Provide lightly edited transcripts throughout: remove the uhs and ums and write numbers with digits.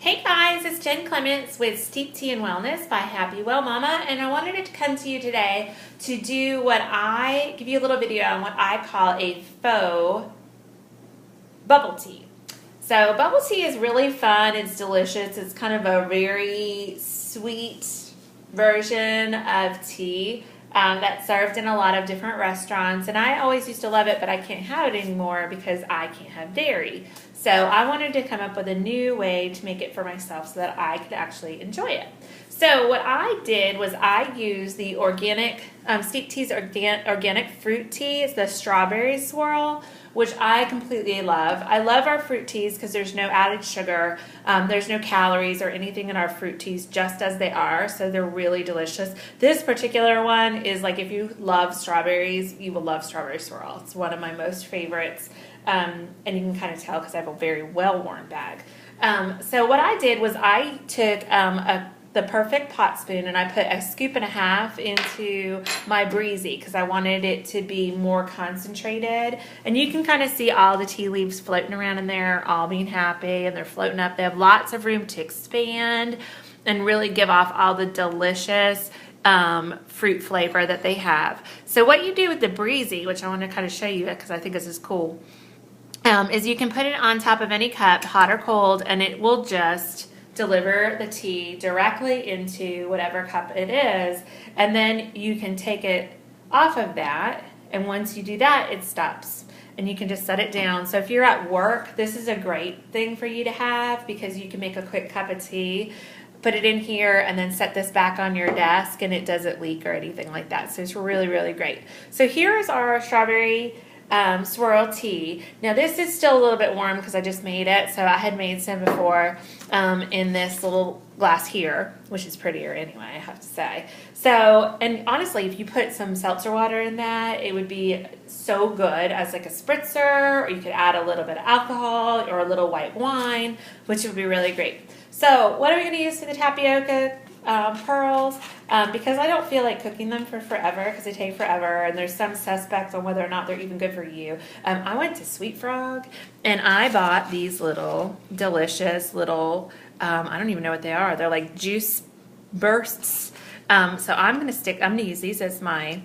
Hey guys, it's Jen Clements with Steep Tea and Wellness by Happywellmomma, and I wanted to come to you today to give you a little video on what I call a faux bubble tea. So bubble tea is really fun, it's delicious, it's kind of a very sweet version of tea that's served in a lot of different restaurants, and I always used to love it, but I can't have it anymore because I can't have dairy. So I wanted to come up with a new way to make it for myself so that I could actually enjoy it. So what I did was I used the organic, Steep Tea's organic fruit tea. It's the strawberry swirl, which I completely love. I love our fruit teas because there's no added sugar, there's no calories or anything in our fruit teas, just as they are, so they're really delicious. This particular one is like, if you love strawberries, you will love strawberry swirl. It's one of my most favorites, and you can kind of tell because I have a very well-worn bag. So what I did was I took the perfect pot spoon and I put a scoop and a half into my breezy because I wanted it to be more concentrated, and you can kind of see all the tea leaves floating around in there, all being happy, and they're floating up. They have lots of room to expand and really give off all the delicious fruit flavor that they have. So what you do with the breezy, which I want to kind of show you because I think this is cool, is you can put it on top of any cup, hot or cold, and it will just deliver the tea directly into whatever cup it is, and then you can take it off of that, and once you do that, it stops and you can just set it down. So if you're at work, this is a great thing for you to have because you can make a quick cup of tea, put it in here, and then set this back on your desk and it doesn't leak or anything like that. So it's really, really great. So here's our strawberry swirl tea. Now this is still a little bit warm because I just made it, so I had made some before in this little glass here, which is prettier anyway, I have to say. So, and honestly, if you put some seltzer water in that, it would be so good as like a spritzer, or you could add a little bit of alcohol or a little white wine, which would be really great. So what are we going to use for the tapioca pearls? Because I don't feel like cooking them for forever because they take forever, and there's some suspects on whether or not they're even good for you. I went to Sweet Frog and I bought these little delicious little, I don't even know what they are. They're like juice bursts. So I'm going to use these as my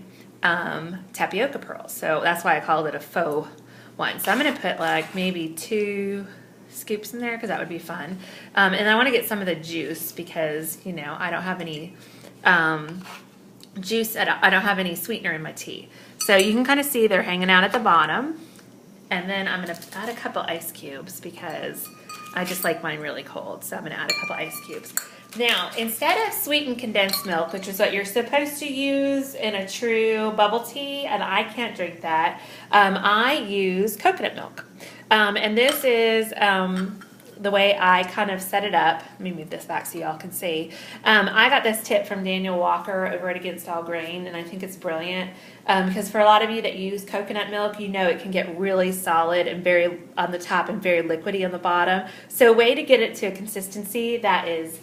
tapioca pearls. So that's why I called it a faux one. So I'm going to put like maybe 2 scoops in there because that would be fun. And I want to get some of the juice because, you know, I don't have any juice, I don't have any sweetener in my tea. So you can kind of see they're hanging out at the bottom. And then I'm going to add a couple ice cubes because I just like mine really cold. So I'm going to add a couple ice cubes. Now, instead of sweetened condensed milk, which is what you're supposed to use in a true bubble tea, and I can't drink that, I use coconut milk. And this is the way I kind of set it up. Let me move this back so y'all can see. I got this tip from Daniel Walker over at Against All Grain, and I think it's brilliant because for a lot of you that use coconut milk, you know it can get really solid and very on the top and very liquidy on the bottom. So a way to get it to a consistency that is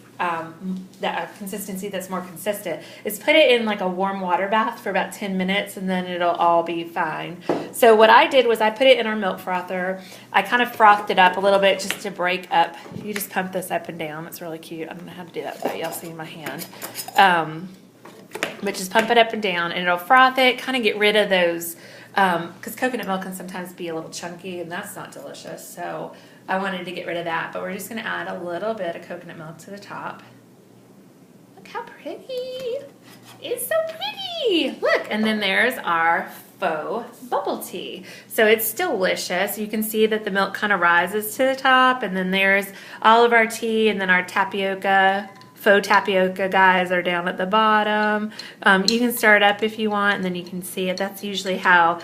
consistency that's more consistent is put it in like a warm water bath for about 10 minutes and then it'll all be fine. So what I did was I put it in our milk frother. I kind of frothed it up a little bit just to break up. You just pump this up and down. It's really cute. I don't know how to do that without y'all seeing my hand. But just pump it up and down and it'll froth it, kind of get rid of those, because coconut milk can sometimes be a little chunky and that's not delicious. So I wanted to get rid of that, but we're just going to add a little bit of coconut milk to the top. Look how pretty. It's so pretty. Look, and then there's our faux bubble tea. So it's delicious. You can see that the milk kind of rises to the top, and then there's all of our tea, and then our tapioca, faux tapioca guys are down at the bottom. You can stir it up if you want, and then you can see it. That's usually how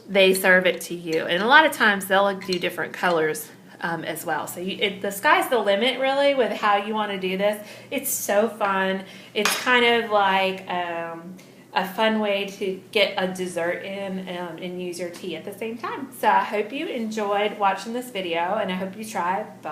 they serve it to you. And a lot of times they'll do different colors as well. So the sky's the limit really with how you want to do this. It's so fun. It's kind of like a fun way to get a dessert in and use your tea at the same time. So I hope you enjoyed watching this video, and I hope you try